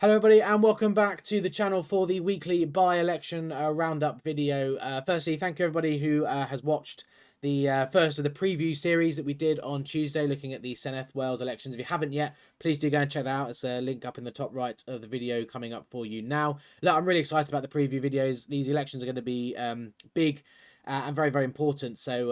Hello everybody and welcome back to the channel for the weekly by-election roundup video. Firstly, thank you everybody who has watched the first of the preview series that we did on Tuesday looking at the Senedd Wales elections. If you haven't yet, please do go and check that out. It's a link up in the top right of the video coming up for you now. Look, I'm really excited about the preview videos. These elections are going to be big and very, very important. So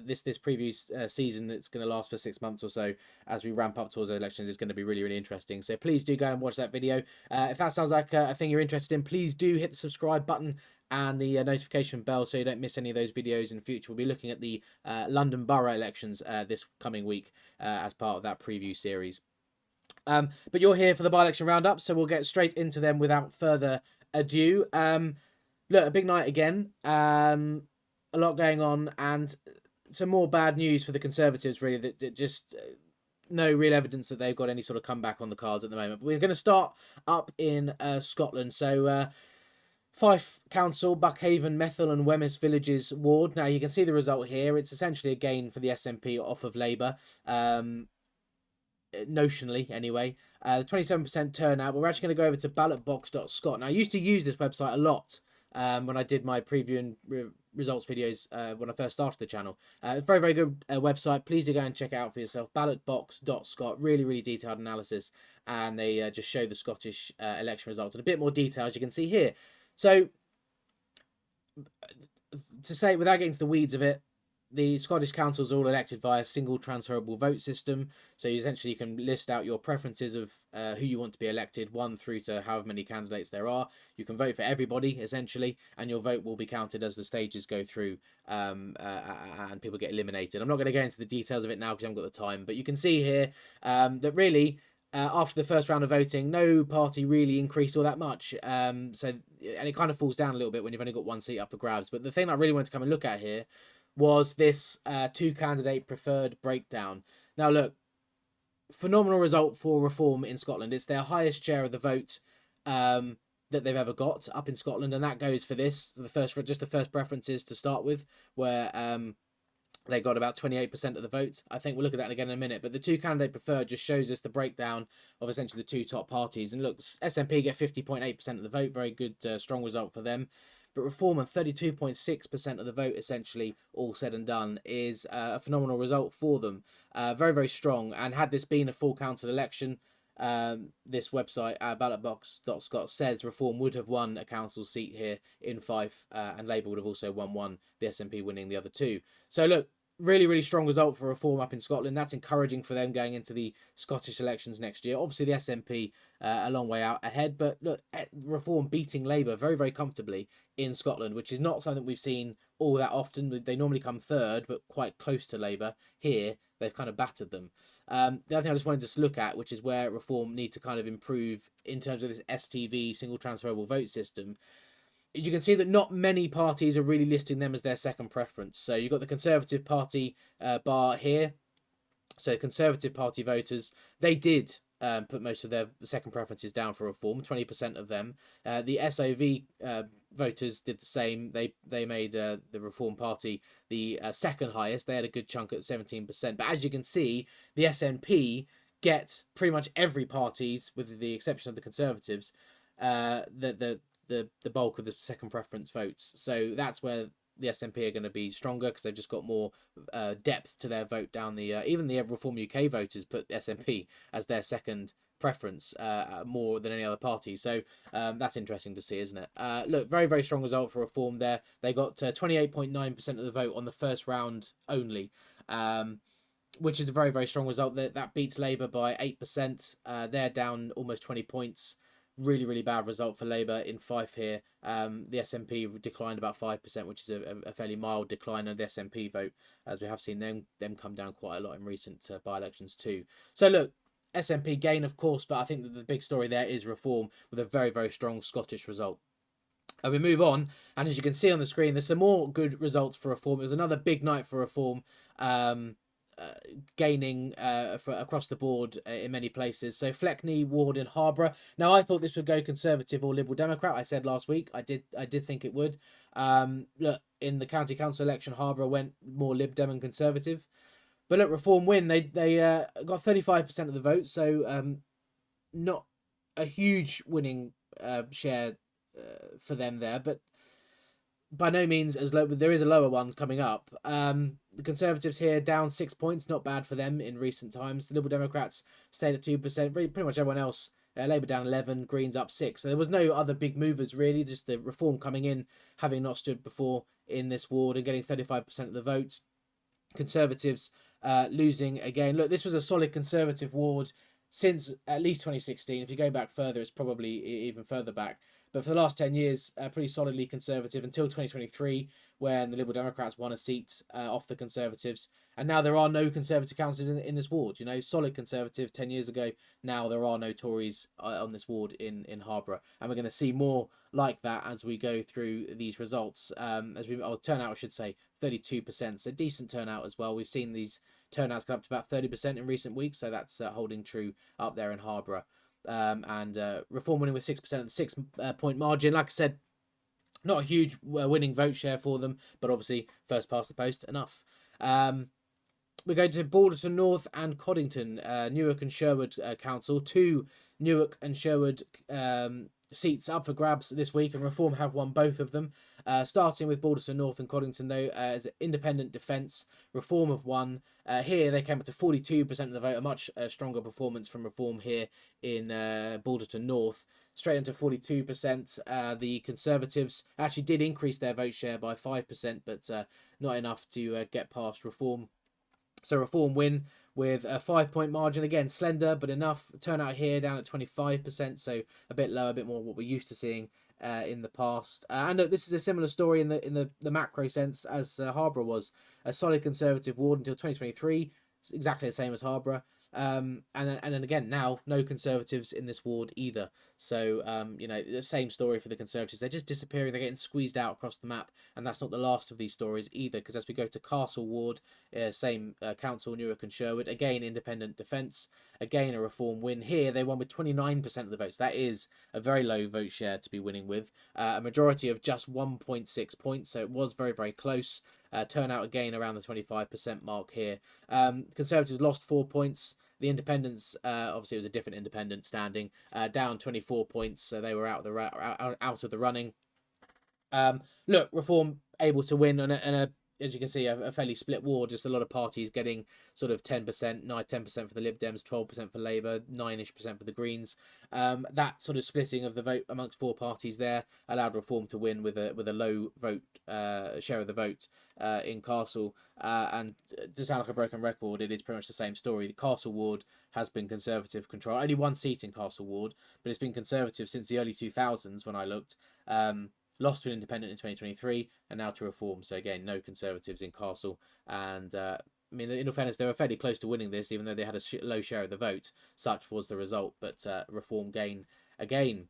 this preview season that's going to last for 6 months or so as we ramp up towards the elections is going to be really, really interesting. So please do go and watch that video. If that sounds like a thing you're interested in, please do hit the subscribe button and the notification bell so you don't miss any of those videos in the future. We'll be looking at the London Borough elections this coming week as part of that preview series. But you're here for the by-election roundup, so we'll get straight into them without further ado. Look, a big night again. A lot going on, and some more bad news for the Conservatives, really, that just no real evidence that they've got any sort of comeback on the cards at the moment. But we're going to start up in Scotland. So Fife Council, Buckhaven, Methil and Wemyss Villages ward. Now you can see the result here. It's essentially a gain for the SNP off of Labour. Notionally anyway, 27% turnout, but we're actually going to go over to ballotbox.scot. Now I used to use this website a lot when I did my preview and results videos when I first started the channel. Very, very good website. Please do go and check it out for yourself. Ballotbox.scot, really, really detailed analysis, and they just show the Scottish election results in a bit more detail, as you can see here. So, to say, without getting to the weeds of it, the Scottish councils are all elected via a single transferable vote system. So essentially you can list out your preferences of who you want to be elected, 1 through to however many candidates there are. You can vote for everybody, essentially, and your vote will be counted as the stages go through and people get eliminated. I'm not going to go into the details of it now because I haven't got the time, but you can see here that really after the first round of voting, no party really increased all that much. And it kind of falls down a little bit when you've only got one seat up for grabs. But the thing I really wanted to come and look at here was this two-candidate preferred breakdown. Now, look, phenomenal result for Reform in Scotland. It's their highest share of the vote that they've ever got up in Scotland, and that goes for this, the first preferences to start with, where they got about 28% of the vote. I think we'll look at that again in a minute, but the two-candidate preferred just shows us the breakdown of essentially the two top parties. And look, SNP get 50.8% of the vote, very good, strong result for them. But Reform on 32.6% of the vote, essentially, all said and done, is a phenomenal result for them. Very, very strong. And had this been a full council election, this website, ballotbox.scot, says Reform would have won a council seat here in Fife, and Labour would have also won one, the SNP winning the other two. So look, really, really strong result for Reform up in Scotland. That's encouraging for them going into the Scottish elections next year. Obviously, the SNP a long way out ahead, but look, Reform beating Labour very, very comfortably in Scotland, which is not something we've seen all that often. They normally come third, but quite close to Labour. Here, they've kind of battered them. The other thing I just wanted to look at, which is where Reform need to kind of improve in terms of this STV, single transferable vote system, as you can see that not many parties are really listing them as their second preference. So you've got the Conservative Party bar here. So Conservative Party voters, they did put most of their second preferences down for Reform, 20% of them. The SOV voters did the same. They made the Reform Party the second highest. They had a good chunk at 17%. But as you can see, the SNP get pretty much every party's, with the exception of the Conservatives, the bulk of the second preference votes. So that's where the SNP are going to be stronger because they've just got more depth to their vote down the... even the Reform UK voters put the SNP as their second preference more than any other party. So that's interesting to see, isn't it? Look, very, very strong result for Reform there. They got 28.9% of the vote on the first round only, which is a very, very strong result. That beats Labour by 8%. They're down almost 20 points. Really, really bad result for Labour in Fife here. The SNP declined about 5%, which is a fairly mild decline in the SNP vote, as we have seen them come down quite a lot in recent by-elections too. So look, SNP gain, of course, but I think that the big story there is Reform with a very, very strong Scottish result. And we move on, and as you can see on the screen, there's some more good results for Reform. It was another big night for Reform. Gaining across the board in many places. So Fleckney ward in Harborough. Now I thought this would go Conservative or Liberal Democrat. I said last week I did think it would. Look, in the county council election, Harborough went more Lib Dem and Conservative. But look, Reform win. They got 35% of the vote, so not a huge winning share for them there, but by no means as low. There is a lower one coming up. The Conservatives here down 6 points, not bad for them in recent times. The Liberal Democrats stayed at 2%. Pretty much everyone else. Labour down 11, Greens up 6. So there was no other big movers really. Just the Reform coming in, having not stood before in this ward and getting 35% of the vote. Conservatives losing again. Look, this was a solid Conservative ward since at least 2016. If you go back further, it's probably even further back. But for the last 10 years, pretty solidly Conservative until 2023, when the Liberal Democrats won a seat off the Conservatives. And now there are no Conservative councillors in this ward. You know, solid Conservative 10 years ago. Now there are no Tories on this ward in Harborough. And we're going to see more like that as we go through these results. Turnout, I should say, 32%. So decent turnout as well. We've seen these turnouts go up to about 30% in recent weeks. So that's holding true up there in Harborough. Reform winning with 6% of the 6-point margin. Like I said, not a huge winning vote share for them, but obviously first past the post enough. We go to Balderton North and Coddington, Newark and Sherwood Council. 2 Newark and Sherwood seats up for grabs this week, and Reform have won both of them. Starting with Balderton North and Coddington, though, as independent defence, Reform have won. Here they came up to 42% of the vote, a much stronger performance from Reform here in Balderton North. Straight into 42%. The Conservatives actually did increase their vote share by 5%, but not enough to get past Reform. So Reform win with a 5-point margin. Again, slender, but enough. Turnout here down at 25%, so a bit lower, a bit more what we're used to seeing in the past. And this is a similar story in the macro sense as Harborough was. A solid Conservative ward until 2023. It's exactly the same as Harborough. And then again, now no Conservatives in this ward either. So the same story for the Conservatives. They're just disappearing. They're getting squeezed out across the map, and that's not the last of these stories either. Because as we go to Castle Ward, same council, Newark and Sherwood, again independent defence, again a Reform win. Here they won with 29% of the votes. That is a very low vote share to be winning with. A majority of just 1.6 points, so it was very, very close. Turnout again around the 25% mark here. Conservatives lost 4 points. The Independents, obviously, it was a different Independent standing, down 24 points, so they were out of the running. Look, Reform able to win on as you can see, a fairly split ward. Just a lot of parties getting sort of 10%, 10% for the Lib Dems, 12% for Labour, 9-ish% for the Greens. That sort of splitting of the vote amongst 4 parties there allowed Reform to win with a low vote share of the vote in Castle. And to sound like a broken record, it is pretty much the same story. The Castle ward has been Conservative control. Only 1 seat in Castle ward, but it's been Conservative since the early 2000s when I looked. Lost to an independent in 2023 and now to Reform. So again, no Conservatives in Castle. And in all fairness, they were fairly close to winning this, even though they had a low share of the vote. Such was the result, but Reform gain again.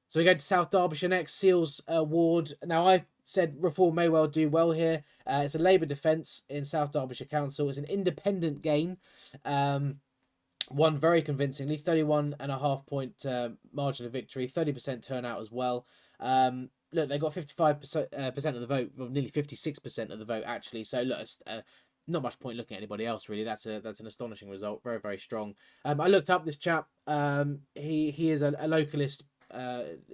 So we go to South Derbyshire next, Seals ward. Now I said Reform may well do well here. It's a Labour defence in South Derbyshire Council. It's an independent gain. Won very convincingly, 31.5-point margin of victory, 30% turnout as well. Look, they got 55% of the vote, well, nearly 56% of the vote actually. So look, not much point looking at anybody else really. That's an astonishing result. Very, very strong. I looked up this chap. He is a localist.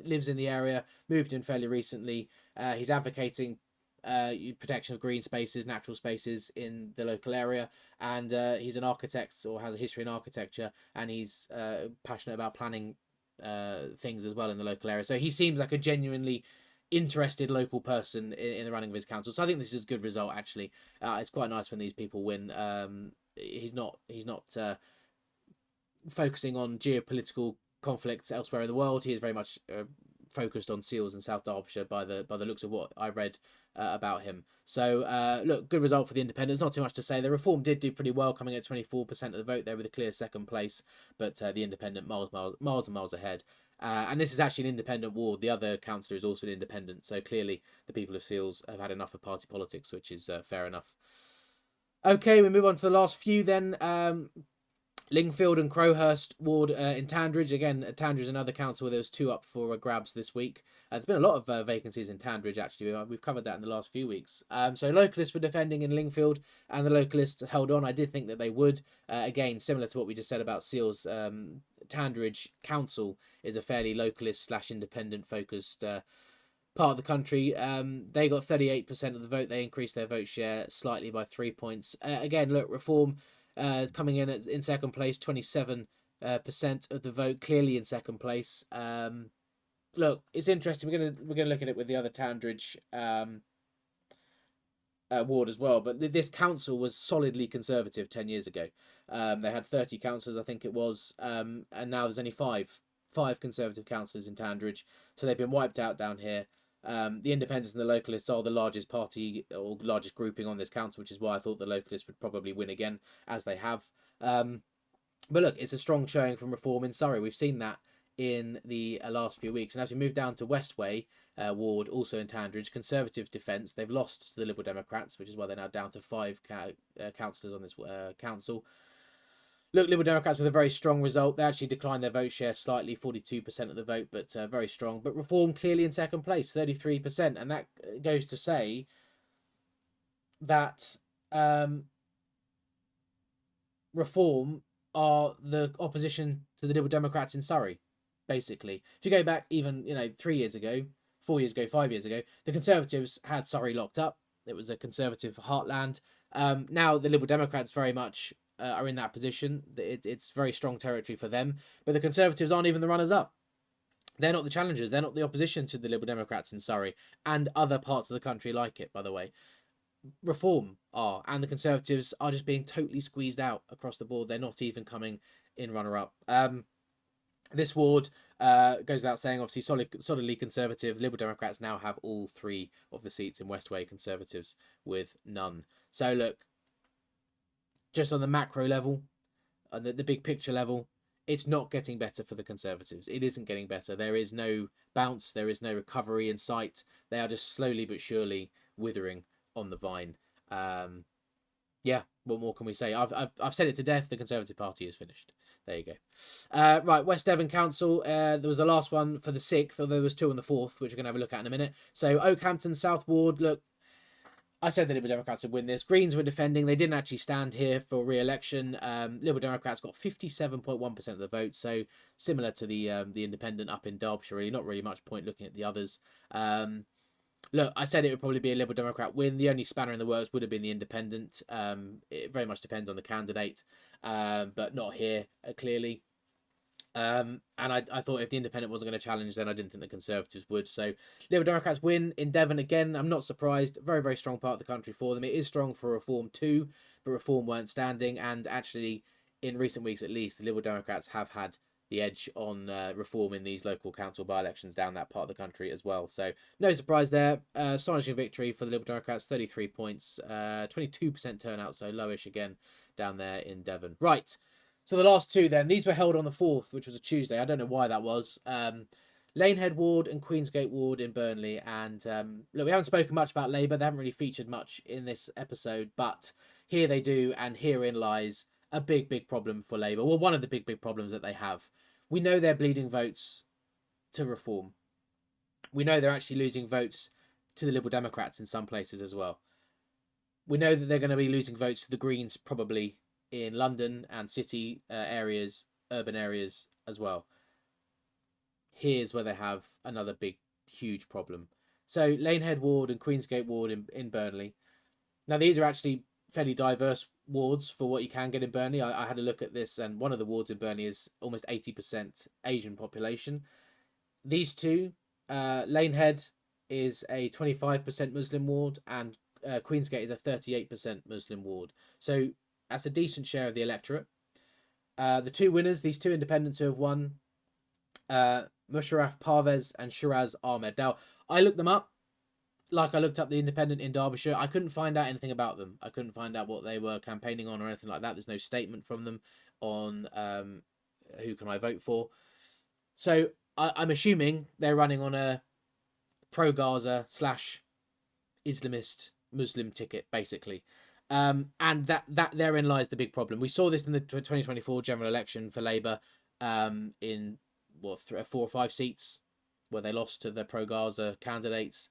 Lives in the area. Moved in fairly recently. He's advocating protection of green spaces, natural spaces in the local area, and he's an architect or has a history in architecture, and he's passionate about planning things as well in the local area. So he seems like a genuinely interested local person in the running of his council. So I think this is a good result actually. It's quite nice when these people win. He's not focusing on geopolitical conflicts elsewhere in the world. He is very much focused on Seals and South Derbyshire by the looks of what I read about him. So look, good result for the Independents. Not too much to say. The Reform did do pretty well, coming at 24% of the vote there with a clear second place, but the Independent miles and miles ahead. And this is actually an independent ward. The other councillor is also an independent, so clearly the people of Seals have had enough of party politics, which is fair enough. Okay, we move on to the last few then. Lingfield and Crowhurst ward in Tandridge. Again, Tandridge is another council where there was 2 up for grabs this week. There's been a lot of vacancies in Tandridge, actually. We've covered that in the last few weeks. So localists were defending in Lingfield, and the localists held on. I did think that they would. Again, similar to what we just said about Seals, Tandridge Council is a fairly localist / independent focused part of the country. They got 38% of the vote. They increased their vote share slightly by 3 points. Again, look, Reform coming in second place, 27% of the vote, clearly in second place. Look, it's interesting. We're gonna look at it with the other Tandridge ward as well. But this council was solidly Conservative 10 years ago. They had 30 councillors, I think it was, and now there's only five Conservative councillors in Tandridge. So they've been wiped out down here. The Independents and the Localists are the largest party or largest grouping on this council, which is why I thought the Localists would probably win again, as they have. But look, it's a strong showing from Reform in Surrey. We've seen that in the last few weeks. And as we move down to Westway ward, also in Tandridge, Conservative defence, they've lost to the Liberal Democrats, which is why they're now down to 5 councillors on this council. Look, Liberal Democrats with a very strong result. They actually declined their vote share slightly, 42% of the vote, but very strong. But Reform clearly in second place, 33%. And that goes to say that Reform are the opposition to the Liberal Democrats in Surrey, basically. If you go back even, 3 years ago, 4 years ago, 5 years ago, the Conservatives had Surrey locked up. It was a Conservative heartland. Now the Liberal Democrats very much are in that position. It's very strong territory for them. But the Conservatives aren't even the runners-up. They're not the challengers. They're not the opposition to the Liberal Democrats in Surrey and other parts of the country like it, by the way. Reform are, and the Conservatives are just being totally squeezed out across the board. They're not even coming in runner-up. This ward goes without saying, obviously solidly Conservative. Liberal Democrats now have all 3 of the seats in Westway, Conservatives with none. So look, just on the macro level, on the big picture level, it's not getting better for the Conservatives. It isn't getting better. There is no bounce. There is no recovery in sight. They are just slowly but surely withering on the vine. Yeah, what more can we say? I've said it to death. The Conservative Party is finished. There you go. Right, West Devon Council. There was the last one for the 6th, although there was 2 on the 4th, which we're going to have a look at in a minute. So Oakhampton South Ward, look, I said the Liberal Democrats would win this. Greens were defending. They didn't actually stand here for re-election. Liberal Democrats got 57.1% of the vote, so similar to the Independent up in Derbyshire. Really, not really much point looking at the others. Look, I said it would probably be a Liberal Democrat win. The only spanner in the works would have been the Independent. It very much depends on the candidate, but not here, clearly. And I thought if the Independent wasn't going to challenge, then I didn't think the Conservatives would. So Liberal Democrats win in Devon again. I'm not surprised. Very, very strong part of the country for them. It is strong for Reform too, but Reform weren't standing. And actually, in recent weeks at least, the Liberal Democrats have had the edge on Reform in these local council by-elections down that part of the country as well. So no surprise there. Astonishing victory for the Liberal Democrats, 33 points, 22% turnout, so lowish again down there in Devon. Right. So the last 2 then, these were held on the 4th, which was a Tuesday. I don't know why that was. Lanehead Ward and Queensgate Ward in Burnley. And look, we haven't spoken much about Labour. They haven't really featured much in this episode, but here they do, and herein lies a big, big problem for Labour. Well, one of the big, big problems that they have. We know they're bleeding votes to Reform. We know they're actually losing votes to the Liberal Democrats in some places as well. We know that they're going to be losing votes to the Greens probably in London and city areas, urban areas as well. Here's where they have another big, huge problem. So Lanehead Ward and Queensgate Ward in Burnley. Now, these are actually fairly diverse wards for what you can get in Burnley. I had a look at this, and one of the wards in Burnley is almost 80% Asian population. These 2, Lanehead is a 25% Muslim ward, and Queensgate is a 38% Muslim ward. So that's a decent share of the electorate. The 2 winners, these 2 independents who have won, Musharraf Parvez and Shiraz Ahmed. Now, I looked them up, like I looked up the independent in Derbyshire. I couldn't find out anything about them. I couldn't find out what they were campaigning on or anything like that. There's no statement from them on who can I vote for. So I'm assuming they're running on a pro-Gaza / Islamist Muslim ticket, basically. And that therein lies the big problem. We saw this in the 2024 general election for Labour, in what 4 or 5 seats where they lost to the pro Gaza candidates.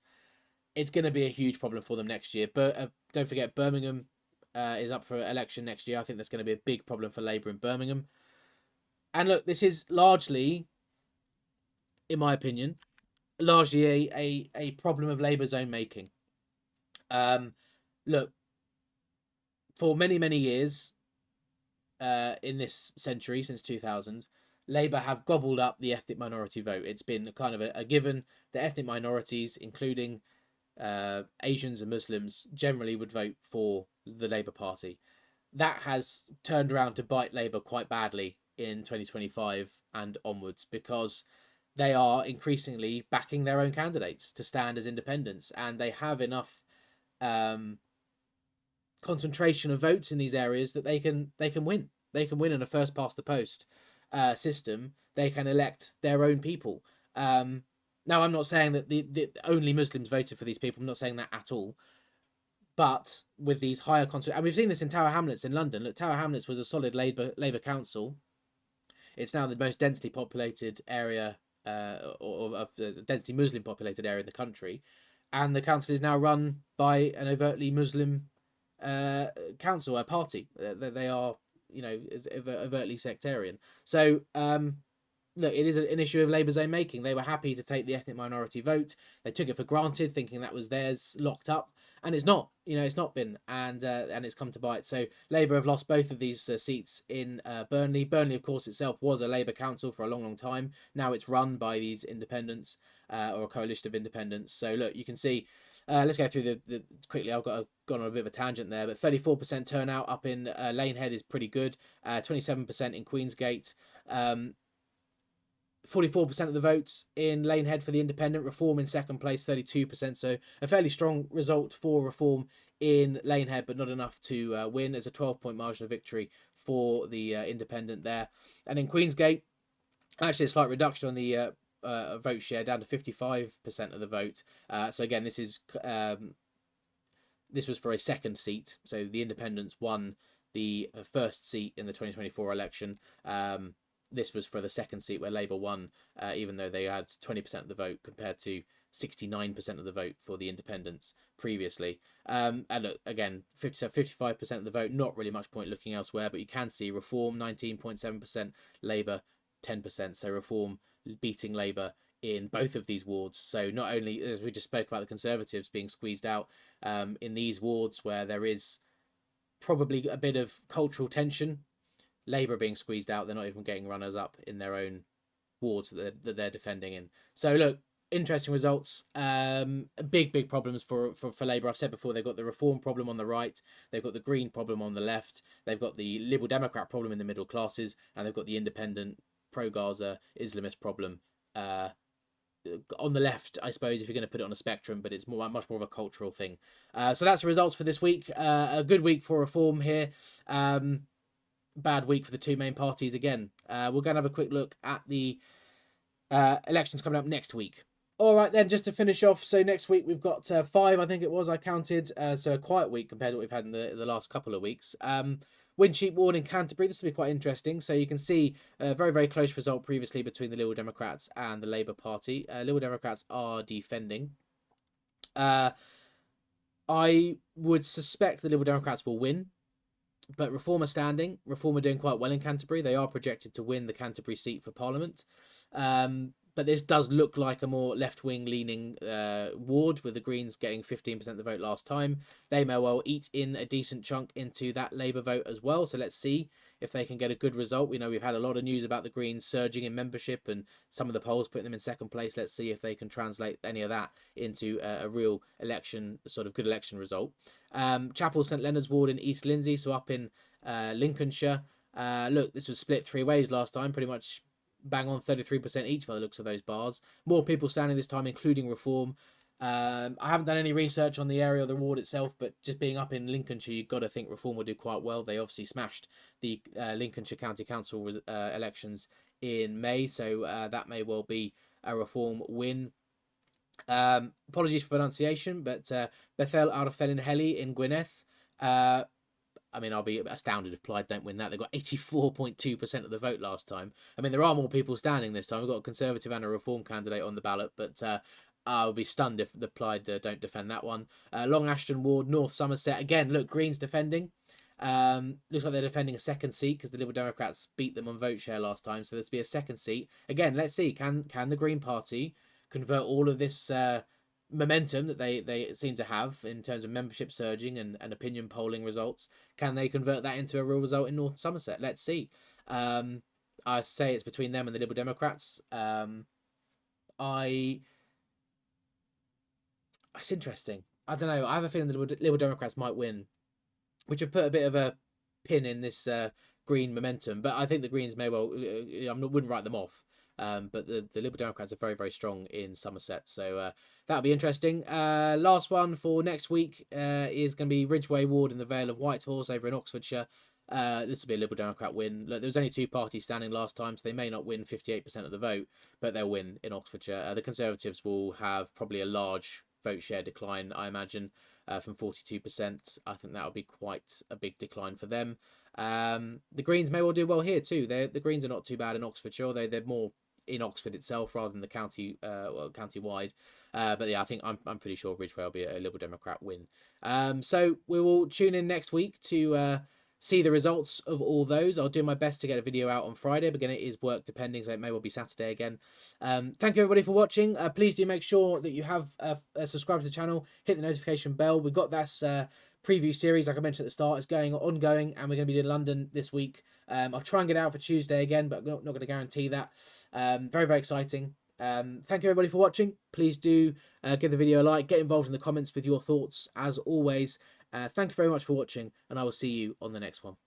It's going to be a huge problem for them next year. But don't forget, Birmingham is up for election next year. I think that's going to be a big problem for Labour in Birmingham. And look, this is largely, in my opinion, largely a problem of Labour's own making. Look, for many years in this century, since 2000, Labour have gobbled up the ethnic minority vote. It's been kind of a given that ethnic minorities, including Asians and Muslims, generally would vote for the Labour Party. That has turned around to bite Labour quite badly in 2025 and onwards, because they are increasingly backing their own candidates to stand as independents, and they have enough concentration of votes in these areas that they can win. They can win in a first past the post system. They can elect their own people. Now, I'm not saying that the only Muslims voted for these people. I'm not saying that at all. But with these higher concentration, and we've seen this in Tower Hamlets in London. Look, Tower Hamlets was a solid Labour council. It's now the most densely populated area, or of the densely Muslim populated area in the country, and the council is now run by an overtly Muslim council, a party. They are, overtly sectarian. So look, it is an issue of Labour's own making. They were happy to take the ethnic minority vote. They took it for granted, thinking that was theirs, locked up, and it's not. It's not been, and it's come to bite. So Labour have lost both of these seats in Burnley. Burnley, of course, itself was a Labour council for a long time. Now it's run by these independents, or a coalition of independents. So look, you can see. Let's go through the quickly. I've gone on a bit of a tangent there, but 34% turnout up in Lanehead is pretty good. 27% in Queensgate. 44% of the votes in Lanehead for the Independent. Reform in second place, 32%. So a fairly strong result for Reform in Lanehead, but not enough to win. As a 12-point margin of victory for the Independent there. And in Queensgate, actually a slight reduction on the vote share, down to 55% of the vote. So again, this was for a second seat. So the Independents won the first seat in the 2024 election. This was for the second seat where Labour won, even though they had 20% of the vote compared to 69% of the vote for the Independents previously. And again, 55% of the vote, not really much point looking elsewhere, but you can see Reform 19.7%, Labour 10%. So Reform beating Labour in both of these wards. So not only, as we just spoke about, the Conservatives being squeezed out in these wards where there is probably a bit of cultural tension, Labour being squeezed out. They're not even getting runners up in their own wards that they're defending in. So look, interesting results. Big problems for Labour. I've said before, they've got the Reform problem on the right, they've got the Green problem on the left, they've got the Liberal Democrat problem in the middle classes, and they've got the Independent pro-Gaza Islamist problem on the left, I suppose, if you're going to put it on a spectrum, but it's much more of a cultural thing. So that's the results for this week. A good week for Reform here. Bad week for the two main parties again. We're going to have a quick look at the elections coming up next week. All right, then, just to finish off. So next week we've got 5, I think it was, I counted. So a quiet week compared to what we've had in the last couple of weeks. Wind sheet ward in Canterbury. This will be quite interesting. So you can see a very close result previously between the Liberal Democrats and the Labour Party. Liberal Democrats are defending. I would suspect the Liberal Democrats will win, but Reform are standing. Reform are doing quite well in Canterbury. They are projected to win the Canterbury seat for Parliament. But this does look like a more left-wing leaning ward, with the Greens getting 15% of the vote last time. They may well eat in a decent chunk into that Labour vote as well. So let's see if they can get a good result. We know we've had a lot of news about the Greens surging in membership and some of the polls putting them in second place. Let's see if they can translate any of that into a real election, sort of good election result. Chapel St Leonard's ward in East Lindsey, so up in Lincolnshire. Look, this was split 3 ways last time, pretty much bang on 33% each by the looks of those bars. More people standing this time, including Reform. I haven't done any research on the area or the ward itself, but just being up in Lincolnshire, you've got to think Reform will do quite well. They obviously smashed the Lincolnshire County Council elections in May, so that may well be a Reform win. Apologies for pronunciation, but Bethel Arfelin Heli in Gwynedd. I mean, I'll be astounded if Plaid don't win that. They got 84.2% of the vote last time. I mean, there are more people standing this time. We've got a Conservative and a Reform candidate on the ballot, but I'll be stunned if the Plaid don't defend that one. Long Ashton Ward, North Somerset. Again, look, Greens defending. Looks like they're defending a second seat because the Liberal Democrats beat them on vote share last time. So there's be a second seat. Again, let's see. Can the Green Party convert all of this momentum that they seem to have in terms of membership surging and opinion polling results? Can they convert that into a real result in North Somerset? Let's see. I say it's between them and the Liberal Democrats. It's interesting. I don't know. I have a feeling the Liberal Democrats might win, which would put a bit of a pin in this Green momentum. But I think the Greens may well. Wouldn't write them off. But the Liberal Democrats are very, very strong in Somerset. So that'll be interesting. Last one for next week is going to be Ridgeway Ward in the Vale of Whitehorse over in Oxfordshire. This will be a Liberal Democrat win. Look, there was only two parties standing last time, so they may not win 58% of the vote, but they'll win in Oxfordshire. The Conservatives will have probably a large vote share decline, I imagine, from 42%. I think that'll be quite a big decline for them. The Greens may well do well here too. The Greens are not too bad in Oxfordshire, although they're more in Oxford itself rather than the county wide. But yeah, I think I'm pretty sure Ridgeway will be a Liberal Democrat win. So we will tune in next week to see the results of all those. I'll do my best to get a video out on Friday, but again, it is work depending, so it may well be Saturday again. Thank you everybody for watching. Please do make sure that you have subscribed to the channel, hit the notification bell. We've got this preview series, like I mentioned at the start, is ongoing, and we're going to be in London this week. I'll try and get it out for Tuesday again, but I'm not going to guarantee that. Very, very exciting. Thank you everybody for watching. Please do give the video a like, get involved in the comments with your thoughts as always. Thank you very much for watching, and I will see you on the next one.